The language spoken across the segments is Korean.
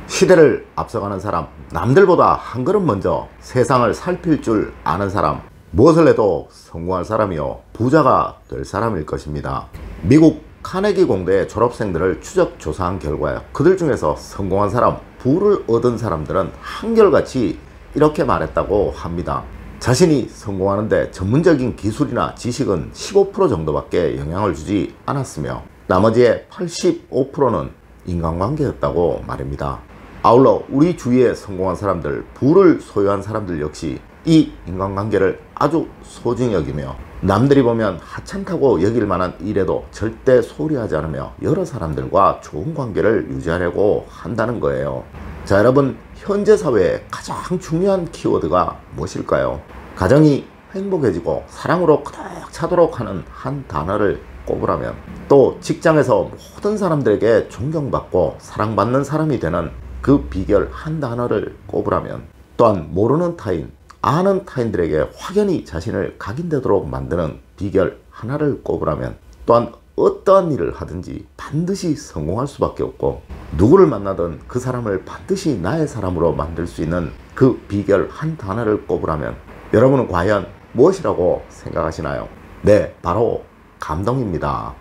시대를 앞서가는 사람, 남들보다 한 걸음 먼저 세상을 살필 줄 아는 사람, 무엇을 해도 성공할 사람이요 부자가 될 사람일 것입니다. 미국 카네기 공대 졸업생들을 추적 조사한 결과 그들 중에서 성공한 사람, 부를 얻은 사람들은 한결같이 이렇게 말했다고 합니다. 자신이 성공하는데 전문적인 기술이나 지식은 15% 정도밖에 영향을 주지 않았으며 나머지의 85%는 인간관계였다고 말입니다. 아울러 우리 주위에 성공한 사람들, 부를 소유한 사람들 역시 이 인간관계를 아주 소중히 여기며 남들이 보면 하찮다고 여길 만한 일에도 절대 소홀히 하지 않으며 여러 사람들과 좋은 관계를 유지하려고 한다는 거예요. 자, 여러분, 현재 사회의 가장 중요한 키워드가 무엇일까요? 가정이 행복해지고 사랑으로 가득 차도록 하는 한 단어를 꼽으라면, 또 직장에서 모든 사람들에게 존경받고 사랑받는 사람이 되는 그 비결 한 단어를 꼽으라면, 또한 모르는 타인, 아는 타인들에게 확연히 자신을 각인되도록 만드는 비결 하나를 꼽으라면, 또한 어떠한 일을 하든지 반드시 성공할 수밖에 없고 누구를 만나든 그 사람을 반드시 나의 사람으로 만들 수 있는 그 비결 한 단어를 꼽으라면 여러분은 과연 무엇이라고 생각하시나요? 네, 바로 감동입니다.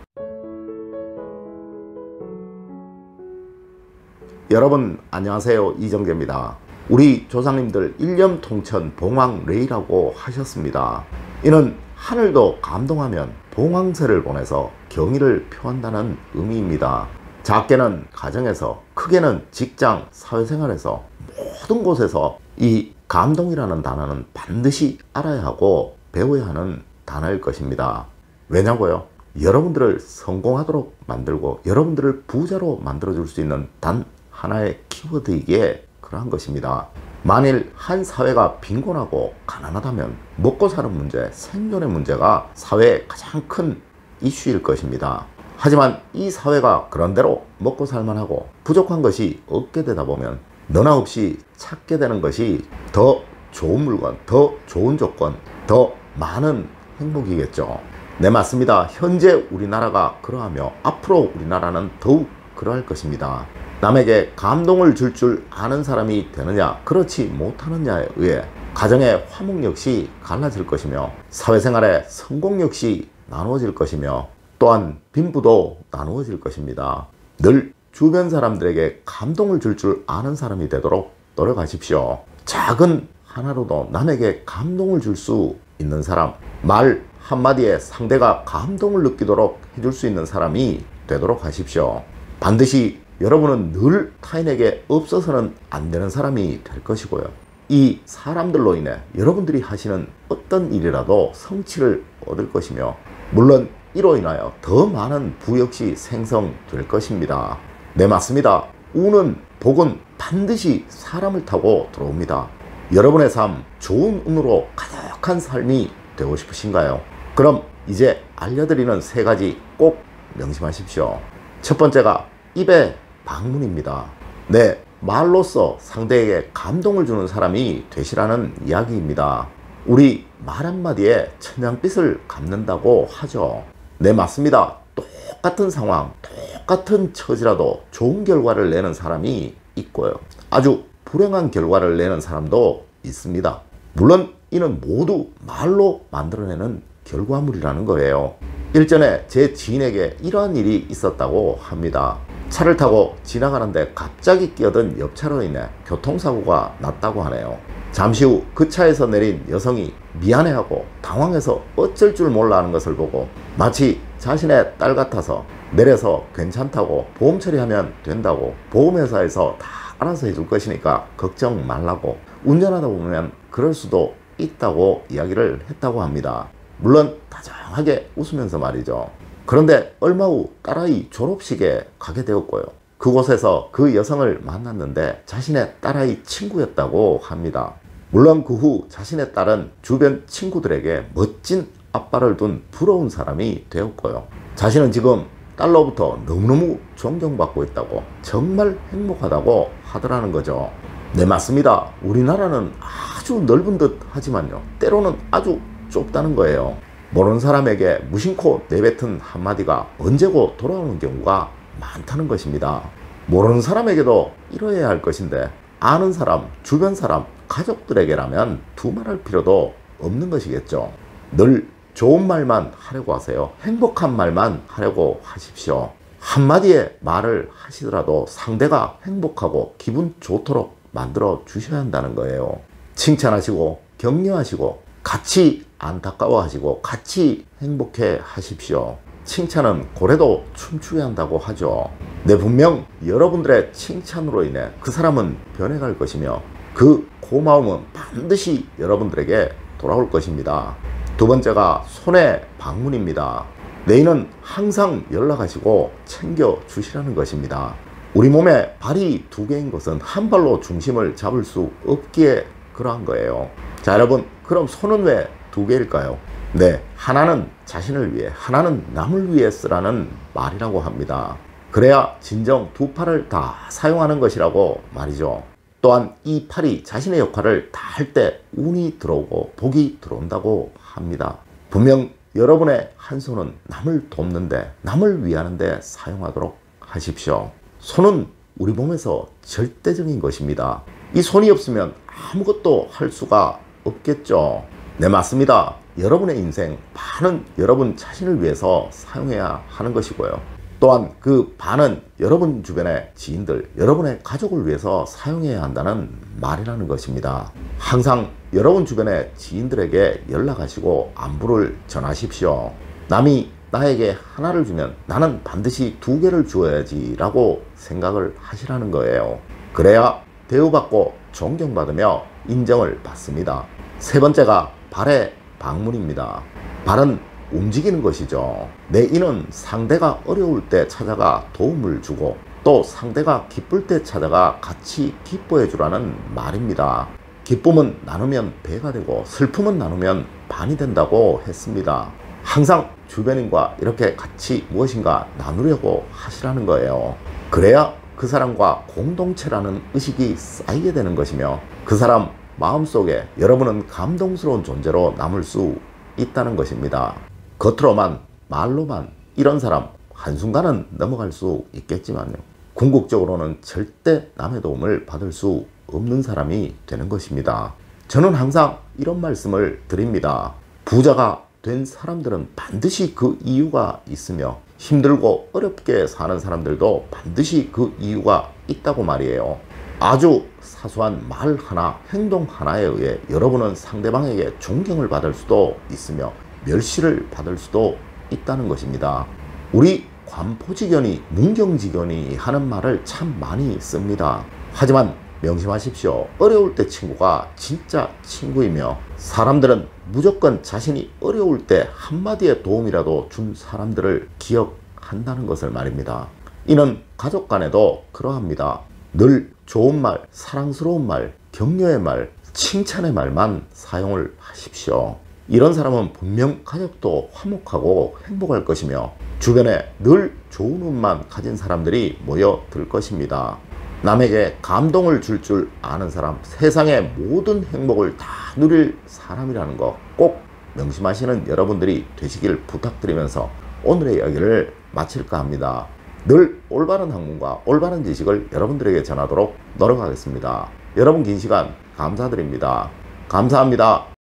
여러분 안녕하세요, 이정재입니다. 우리 조상님들 일념통천 봉황레이라고 하셨습니다. 이는 하늘도 감동하면 봉황새를 보내서 경의를 표한다는 의미입니다. 작게는 가정에서, 크게는 직장, 사회생활에서 모든 곳에서 이 감동이라는 단어는 반드시 알아야 하고 배워야 하는 단어일 것입니다. 왜냐고요? 여러분들을 성공하도록 만들고 여러분들을 부자로 만들어줄 수 있는 단 하나의 키워드이기에 그러한 것입니다. 만일 한 사회가 빈곤하고 가난하다면 먹고 사는 문제, 생존의 문제가 사회의 가장 큰 이슈일 것입니다. 하지만 이 사회가 그런대로 먹고 살만하고 부족한 것이 없게 되다 보면 너나 없이 찾게 되는 것이 더 좋은 물건, 더 좋은 조건, 더 많은 행복이겠죠. 네, 맞습니다. 현재 우리나라가 그러하며 앞으로 우리나라는 더욱 그러할 것입니다. 남에게 감동을 줄 아는 사람이 되느냐, 그렇지 못하느냐에 의해 가정의 화목 역시 갈라질 것이며 사회생활의 성공 역시 나누어질 것이며 또한 빈부도 나누어질 것입니다. 늘 주변 사람들에게 감동을 줄 아는 사람이 되도록 노력하십시오. 작은 하나로도 남에게 감동을 줄 수 있는 사람, 말 한마디에 상대가 감동을 느끼도록 해줄 수 있는 사람이 되도록 하십시오. 반드시 여러분은 늘 타인에게 없어서는 안 되는 사람이 될 것이고요. 이 사람들로 인해 여러분들이 하시는 어떤 일이라도 성취를 얻을 것이며 물론 이로 인하여 더 많은 부 역시 생성될 것입니다. 네, 맞습니다. 운은, 복은 반드시 사람을 타고 들어옵니다. 여러분의 삶, 좋은 운으로 가득한 삶이 되고 싶으신가요? 그럼 이제 알려드리는 세 가지 꼭 명심하십시오. 첫 번째가 입의 방문입니다. 네, 말로써 상대에게 감동을 주는 사람이 되시라는 이야기입니다. 우리 말 한마디에 천냥빚을 갚는다고 하죠. 네, 맞습니다. 똑같은 상황, 똑같은 처지라도 좋은 결과를 내는 사람이 있고요, 아주 불행한 결과를 내는 사람도 있습니다. 물론 이는 모두 말로 만들어내는 결과물이라는 거예요. 일전에 제 지인에게 이러한 일이 있었다고 합니다. 차를 타고 지나가는데 갑자기 끼어든 옆차로 인해 교통사고가 났다고 하네요. 잠시 후 그 차에서 내린 여성이 미안해하고 당황해서 어쩔 줄 몰라 하는 것을 보고 마치 자신의 딸 같아서 내려서 괜찮다고 보험 처리하면 된다고, 보험회사에서 다 알아서 해줄 것이니까 걱정 말라고, 운전하다 보면 그럴 수도 있다고 이야기를 했다고 합니다. 물론 다정하게 웃으면서 말이죠. 그런데 얼마 후 딸아이 졸업식에 가게 되었고요, 그곳에서 그 여성을 만났는데 자신의 딸아이 친구였다고 합니다. 물론 그 후 자신의 딸은 주변 친구들에게 멋진 아빠를 둔 부러운 사람이 되었고요, 자신은 지금 딸로부터 너무너무 존경받고 있다고, 정말 행복하다고 하더라는 거죠. 네, 맞습니다. 우리나라는 아주 넓은 듯 하지만요, 때로는 아주 좁다는 거예요. 모르는 사람에게 무심코 내뱉은 한마디가 언제고 돌아오는 경우가 많다는 것입니다. 모르는 사람에게도 이러해야 할 것인데 아는 사람, 주변 사람, 가족들에게라면 두말할 필요도 없는 것이겠죠. 늘 좋은 말만 하려고 하세요. 행복한 말만 하려고 하십시오. 한마디의 말을 하시더라도 상대가 행복하고 기분 좋도록 만들어 주셔야 한다는 거예요. 칭찬하시고 격려하시고 같이 안타까워하시고 같이 행복해 하십시오. 칭찬은 고래도 춤추게 한다고 하죠. 네, 분명 여러분들의 칭찬으로 인해 그 사람은 변해갈 것이며 그 고마움은 반드시 여러분들에게 돌아올 것입니다. 두 번째가 손의 방문입니다. 내일은 항상 연락하시고 챙겨주시라는 것입니다. 우리 몸에 발이 두 개인 것은 한 발로 중심을 잡을 수 없기에 그러한 거예요. 자, 여러분, 그럼 손은 왜 두 개일까요? 네, 하나는 자신을 위해, 하나는 남을 위해 쓰라는 말이라고 합니다. 그래야 진정 두 팔을 다 사용하는 것이라고 말이죠. 또한 이 팔이 자신의 역할을 다 할 때 운이 들어오고 복이 들어온다고 합니다. 분명 여러분의 한 손은 남을 돕는데, 남을 위하는데 사용하도록 하십시오. 손은 우리 몸에서 절대적인 것입니다. 이 손이 없으면 아무것도 할 수가 없겠죠. 네, 맞습니다. 여러분의 인생 반은 여러분 자신을 위해서 사용해야 하는 것이고요. 또한 그 반은 여러분 주변의 지인들, 여러분의 가족을 위해서 사용해야 한다는 말이라는 것입니다. 항상 여러분 주변의 지인들에게 연락하시고 안부를 전하십시오. 남이 나에게 하나를 주면 나는 반드시 두 개를 주어야지 라고 생각을 하시라는 거예요. 그래야 대우받고 존경받으며 인정을 받습니다. 세 번째가 발의 방문입니다. 발은 움직이는 것이죠. 내 이는 상대가 어려울 때 찾아가 도움을 주고 또 상대가 기쁠 때 찾아가 같이 기뻐해 주라는 말입니다. 기쁨은 나누면 배가 되고 슬픔은 나누면 반이 된다고 했습니다. 항상 주변인과 이렇게 같이 무엇인가 나누려고 하시라는 거예요. 그래야 그 사람과 공동체라는 의식이 쌓이게 되는 것이며 그 사람 마음속에 여러분은 감동스러운 존재로 남을 수 있다는 것입니다. 겉으로만 말로만 이런 사람 한순간은 넘어갈 수 있겠지만요, 궁극적으로는 절대 남의 도움을 받을 수 없는 사람이 되는 것입니다. 저는 항상 이런 말씀을 드립니다. 부자가 된 사람들은 반드시 그 이유가 있으며 힘들고 어렵게 사는 사람들도 반드시 그 이유가 있다고 말이에요. 아주 사소한 말 하나, 행동 하나에 의해 여러분은 상대방에게 존경을 받을 수도 있으며 멸시를 받을 수도 있다는 것입니다. 우리 관포지견이 문경지견이 하는 말을 참 많이 씁니다. 하지만 명심하십시오. 어려울 때 친구가 진짜 친구이며 사람들은 무조건 자신이 어려울 때 한마디의 도움이라도 준 사람들을 기억한다는 것을 말입니다. 이는 가족 간에도 그러합니다. 늘 좋은 말, 사랑스러운 말, 격려의 말, 칭찬의 말만 사용을 하십시오. 이런 사람은 분명 가족도 화목하고 행복할 것이며 주변에 늘 좋은 운만 가진 사람들이 모여들 것입니다. 남에게 감동을 줄 아는 사람, 세상의 모든 행복을 다 누릴 사람이라는 거 꼭 명심하시는 여러분들이 되시길 부탁드리면서 오늘의 이야기를 마칠까 합니다. 늘 올바른 학문과 올바른 지식을 여러분들에게 전하도록 노력하겠습니다. 여러분 긴 시간 감사드립니다. 감사합니다.